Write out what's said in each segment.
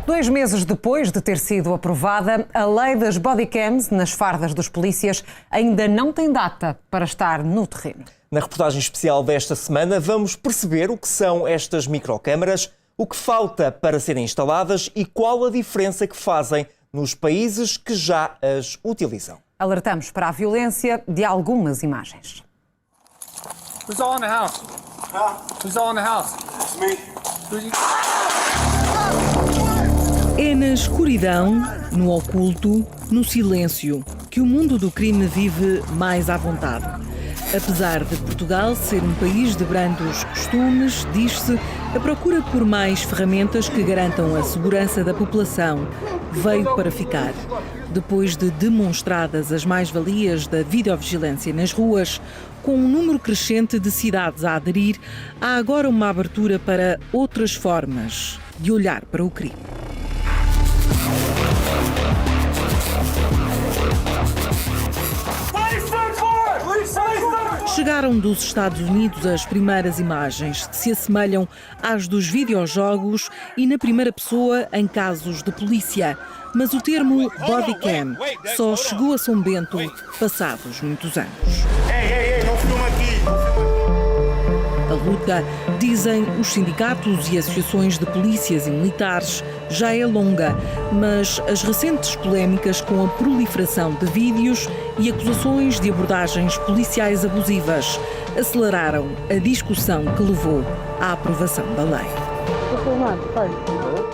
2 meses depois de ter sido aprovada, a lei das bodycams nas fardas dos polícias ainda não tem data para estar no terreno. Na reportagem especial desta semana vamos perceber o que são estas microcâmaras, o que falta para serem instaladas e qual a diferença que fazem nos países que já as utilizam. Alertamos para a violência de algumas imagens. Who's all in the house? Who's all in the house? Me. É na escuridão, no oculto, no silêncio, que o mundo do crime vive mais à vontade. Apesar de Portugal ser um país de brandos costumes, diz-se, a procura por mais ferramentas que garantam a segurança da população veio para ficar. Depois de demonstradas as mais-valias da videovigilância nas ruas, com um número crescente de cidades a aderir, há agora uma abertura para outras formas de olhar para o crime. Chegaram dos Estados Unidos as primeiras imagens que se assemelham às dos videojogos e na primeira pessoa em casos de polícia. Mas o termo bodycam só chegou a São Bento passados muitos anos. Ei, não filma aqui! A luta, dizem os sindicatos e associações de polícias e militares, já é longa, mas as recentes polémicas com a proliferação de vídeos e acusações de abordagens policiais abusivas aceleraram a discussão que levou à aprovação da lei.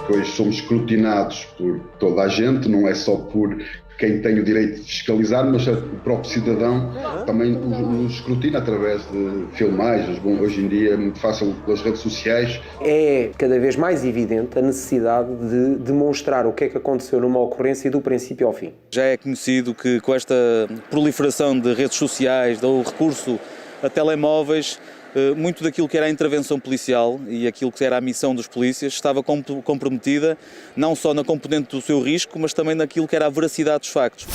Pois somos escrutinados por toda a gente, não é só por quem tem o direito de fiscalizar, mas o próprio cidadão também nos escrutina através de filmagens. Bom, hoje em dia é muito fácil pelas redes sociais. É cada vez mais evidente a necessidade de demonstrar o que é que aconteceu numa ocorrência do princípio ao fim. Já é conhecido que com esta proliferação de redes sociais, do recurso a telemóveis, muito daquilo que era a intervenção policial e aquilo que era a missão dos polícias estava comprometida não só na componente do seu risco, mas também naquilo que era a veracidade dos factos.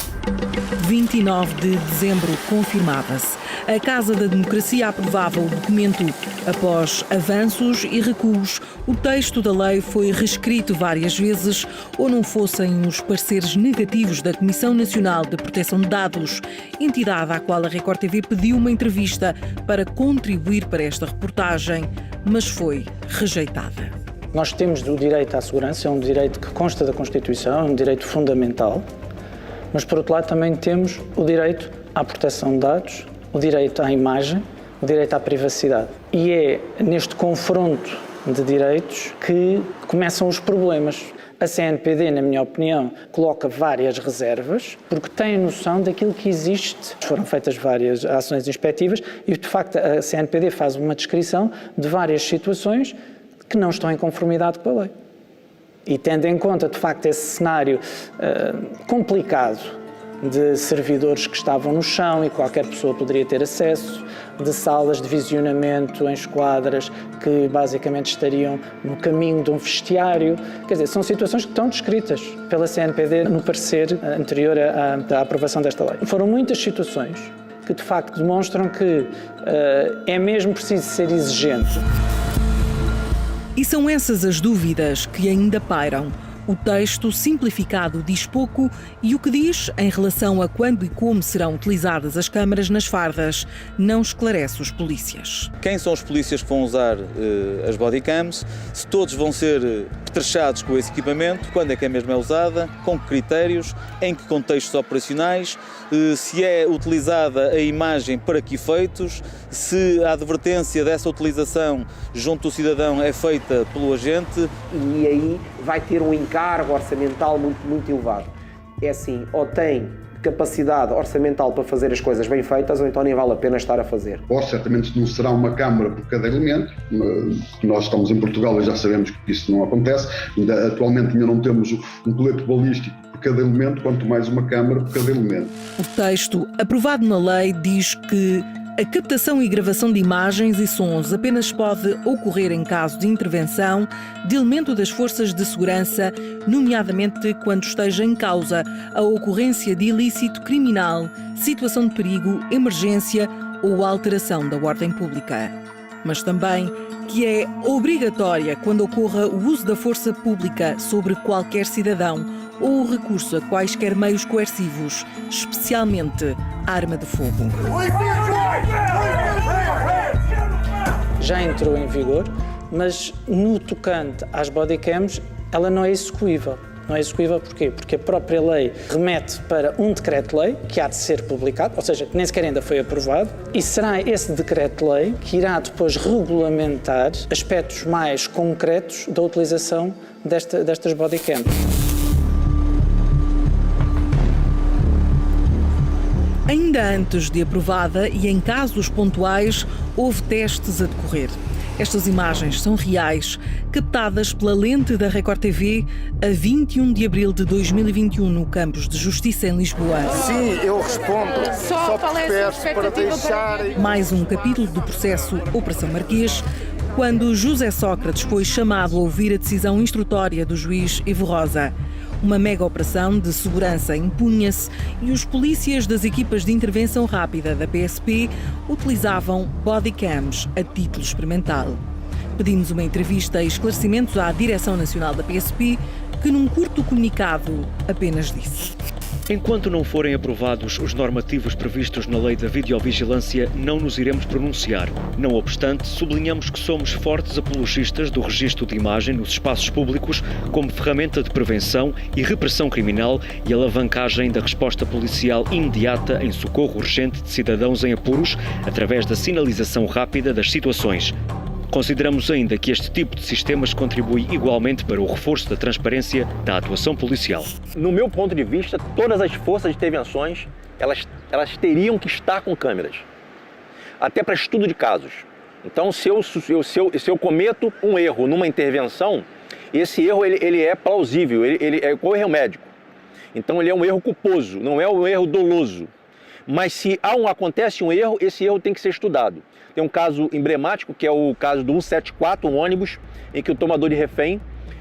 29 de dezembro confirmava-se. A Casa da Democracia aprovava o documento. Após avanços e recuos, o texto da lei foi reescrito várias vezes, ou não fossem os pareceres negativos da Comissão Nacional de Proteção de Dados, entidade à qual a Record TV pediu uma entrevista para contribuir para esta reportagem, mas foi rejeitada. Nós temos o direito à segurança, é um direito que consta da Constituição, é um direito fundamental, mas por outro lado também temos o direito à proteção de dados, o direito à imagem, o direito à privacidade. E é neste confronto de direitos que começam os problemas. A CNPD, na minha opinião, coloca várias reservas porque tem a noção daquilo que existe. Foram feitas várias ações inspectivas e, de facto, a CNPD faz uma descrição de várias situações que não estão em conformidade com a lei. E tendo em conta, de facto, esse cenário complicado de servidores que estavam no chão e qualquer pessoa poderia ter acesso, de salas de visionamento em esquadras que basicamente estariam no caminho de um vestiário. Quer dizer, são situações que estão descritas pela CNPD no parecer anterior à aprovação desta lei. Foram muitas situações que, de facto, demonstram que é mesmo preciso ser exigente. E são essas as dúvidas que ainda pairam. O texto simplificado diz pouco e o que diz em relação a quando e como serão utilizadas as câmaras nas fardas não esclarece os polícias. Quem são os polícias que vão usar as bodycams? Se todos vão ser petrechados com esse equipamento, quando é que a mesma é usada, com que critérios, em que contextos operacionais, se é utilizada a imagem para que efeitos, se a advertência dessa utilização junto do cidadão é feita pelo agente. E aí vai ter um encargo orçamental muito elevado. É assim, ou tem capacidade orçamental para fazer as coisas bem feitas, ou então nem vale a pena estar a fazer. Certamente não será uma câmara por cada elemento. Nós estamos em Portugal e já sabemos que isso não acontece. Atualmente ainda não temos um colete balístico por cada elemento, quanto mais uma câmara por cada elemento. O texto aprovado na lei diz que a captação e gravação de imagens e sons apenas pode ocorrer em caso de intervenção de elemento das forças de segurança, nomeadamente quando esteja em causa a ocorrência de ilícito criminal, situação de perigo, emergência ou alteração da ordem pública. mas também que é obrigatória quando ocorra o uso da força pública sobre qualquer cidadão ou o recurso a quaisquer meios coercivos, especialmente arma de fogo. Já entrou em vigor, mas no tocante às bodycams, ela não é execuível. Não é execuível porquê? Porque a própria lei remete para um decreto-lei que há de ser publicado, ou seja, que nem sequer ainda foi aprovado, e será esse decreto-lei que irá depois regulamentar aspectos mais concretos da utilização destas bodycams. Ainda antes de aprovada e em casos pontuais, houve testes a decorrer. Estas imagens são reais, captadas pela lente da Record TV a 21 de abril de 2021 no Campus de Justiça em Lisboa. Sim, eu respondo. Só peço para deixar... Mais um capítulo do processo Operação Marquês, quando José Sócrates foi chamado a ouvir a decisão instrutória do juiz Ivo Rosa. Uma mega operação de segurança impunha-se e os polícias das equipas de intervenção rápida da PSP utilizavam bodycams a título experimental. Pedimos uma entrevista e esclarecimentos à Direção Nacional da PSP, que num curto comunicado apenas disse: enquanto não forem aprovados os normativos previstos na Lei da Videovigilância, não nos iremos pronunciar. Não obstante, sublinhamos que somos fortes apologistas do registro de imagem nos espaços públicos como ferramenta de prevenção e repressão criminal e alavancagem da resposta policial imediata em socorro urgente de cidadãos em apuros através da sinalização rápida das situações. Consideramos ainda que este tipo de sistemas contribui igualmente para o reforço da transparência da atuação policial. No meu ponto de vista, todas as forças de intervenções, elas teriam que estar com câmeras, até para estudo de casos. Então, se eu cometo um erro numa intervenção, esse erro ele é plausível, ele é o erro médico. Então, ele é um erro culposo, não é um erro doloso. Mas se acontece um erro, esse erro tem que ser estudado. Tem um caso emblemático, que é o caso do 174, um ônibus, em que o tomador de refém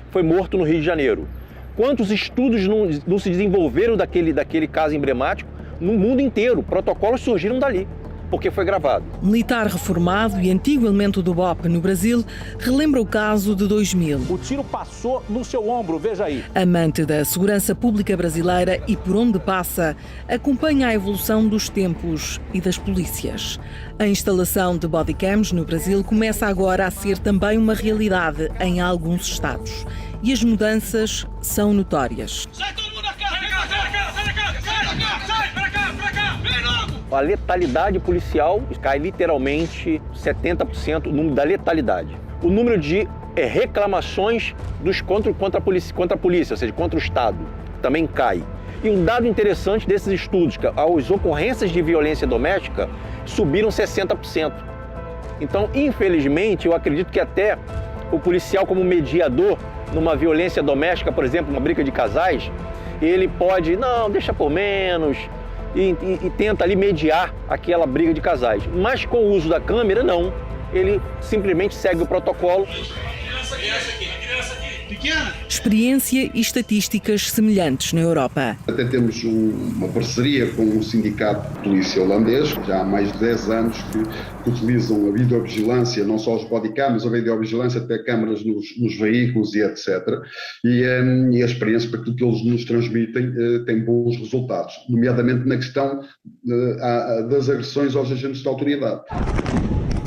foi morto no Rio de Janeiro. Quantos estudos não se desenvolveram daquele caso emblemático no mundo inteiro? Protocolos surgiram dali, porque foi gravado. Militar reformado e antigo elemento do BOP no Brasil, relembra o caso de 2000. O tiro passou no seu ombro, veja aí. Amante da segurança pública brasileira e por onde passa, acompanha a evolução dos tempos e das polícias. A instalação de bodycams no Brasil começa agora a ser também uma realidade em alguns estados. E as mudanças são notórias. Sai todo mundo da casa! Sai para cá! Vem logo! A letalidade policial cai literalmente 70% o número da letalidade. O número de reclamações contra a polícia, ou seja, contra o Estado, também cai. E um dado interessante desses estudos, que as ocorrências de violência doméstica subiram 60%. Então, infelizmente, eu acredito que até o policial como mediador numa violência doméstica, por exemplo, uma briga de casais, ele pode, não, deixa por menos, e tenta ali mediar aquela briga de casais. Mas com o uso da câmera, não. Ele simplesmente segue o protocolo. Experiência e estatísticas semelhantes na Europa. Até temos uma parceria com um sindicato de polícia holandês, já há mais de 10 anos que utilizam a videovigilância, não só os bodycams, a videovigilância, até câmaras nos veículos e etc. E a experiência, para aquilo que eles nos transmitem, tem bons resultados, nomeadamente na questão das agressões aos agentes de autoridade.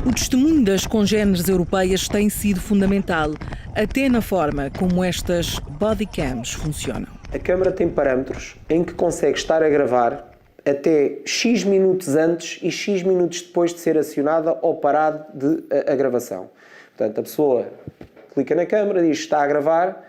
O testemunho das congêneres europeias tem sido fundamental, até na forma como estas bodycams funcionam. A câmara tem parâmetros em que consegue estar a gravar até X minutos antes e X minutos depois de ser acionada ou parada a gravação. Portanto, a pessoa clica na câmara, diz que está a gravar,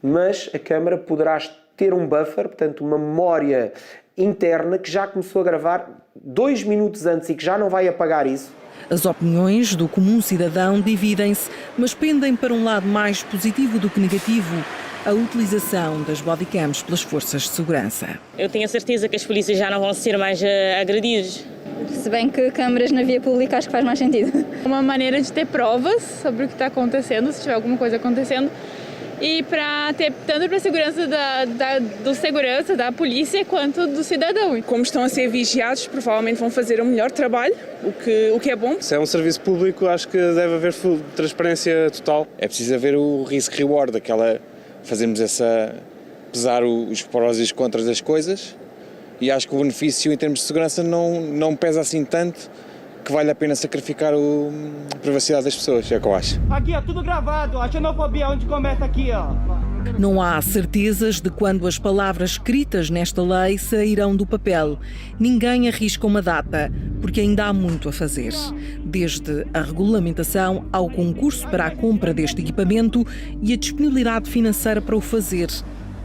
mas a câmara poderá ter um buffer, portanto, uma memória interna que já começou a gravar 2 minutos antes e que já não vai apagar isso. As opiniões do comum cidadão dividem-se, mas pendem para um lado mais positivo do que negativo, a utilização das bodycams pelas forças de segurança. Eu tenho a certeza que as polícias já não vão ser mais agredidos. Se bem que câmaras na via pública acho que faz mais sentido. Uma maneira de ter provas sobre o que está acontecendo, se tiver alguma coisa acontecendo, e para ter tanto para a segurança do segurança, da polícia, quanto do cidadão. Como estão a ser vigiados, provavelmente vão fazer um melhor trabalho, o que é bom. Se é um serviço público, acho que deve haver transparência total. É preciso haver o risk-reward, fazermos pesar os prós e os contras das coisas, e acho que o benefício em termos de segurança não pesa assim tanto que vale a pena sacrificar a privacidade das pessoas, é o que eu acho. Aqui é tudo gravado, a xenofobia onde começa aqui, ó. Não há certezas de quando as palavras escritas nesta lei sairão do papel. Ninguém arrisca uma data, porque ainda há muito a fazer. Desde a regulamentação ao concurso para a compra deste equipamento e a disponibilidade financeira para o fazer.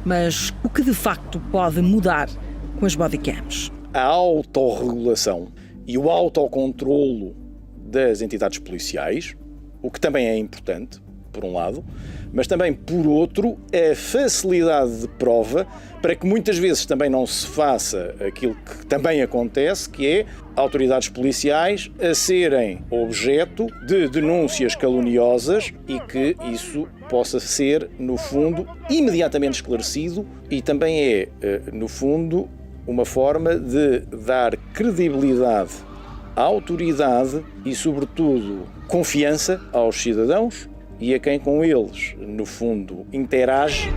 Mas o que de facto pode mudar com as bodycams? A autorregulação e o autocontrolo das entidades policiais, o que também é importante, por um lado, mas também, por outro, a facilidade de prova para que muitas vezes também não se faça aquilo que também acontece, que é autoridades policiais a serem objeto de denúncias caluniosas e que isso possa ser, no fundo, imediatamente esclarecido e também é, no fundo, uma forma de dar credibilidade à autoridade e, sobretudo, confiança aos cidadãos e a quem com eles, no fundo, interage.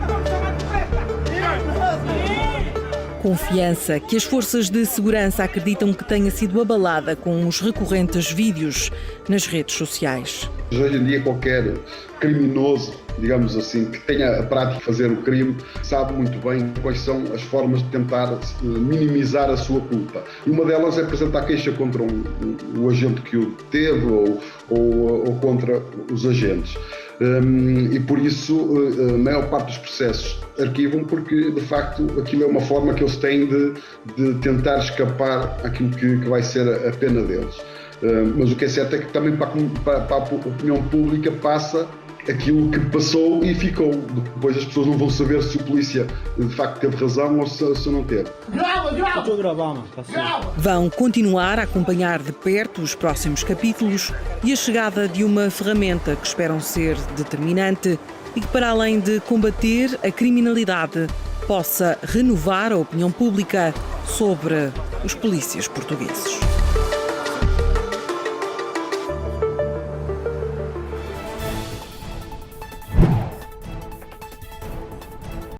Confiança que as forças de segurança acreditam que tenha sido abalada com os recorrentes vídeos nas redes sociais. Hoje em dia qualquer criminoso, digamos assim, que tenha a prática de fazer o crime, sabe muito bem quais são as formas de tentar minimizar a sua culpa. E uma delas é apresentar queixa contra o agente que o deteve ou contra os agentes. E por isso a maior parte dos processos arquivam porque de facto aquilo é uma forma que eles têm de tentar escapar àquilo que vai ser a pena deles. Mas o que é certo é que também para a opinião pública passa aquilo que passou e ficou. Depois as pessoas não vão saber se o polícia de facto teve razão ou se não teve. Vão continuar a acompanhar de perto os próximos capítulos e a chegada de uma ferramenta que esperam ser determinante e que, para além de combater a criminalidade, possa renovar a opinião pública sobre os polícias portugueses.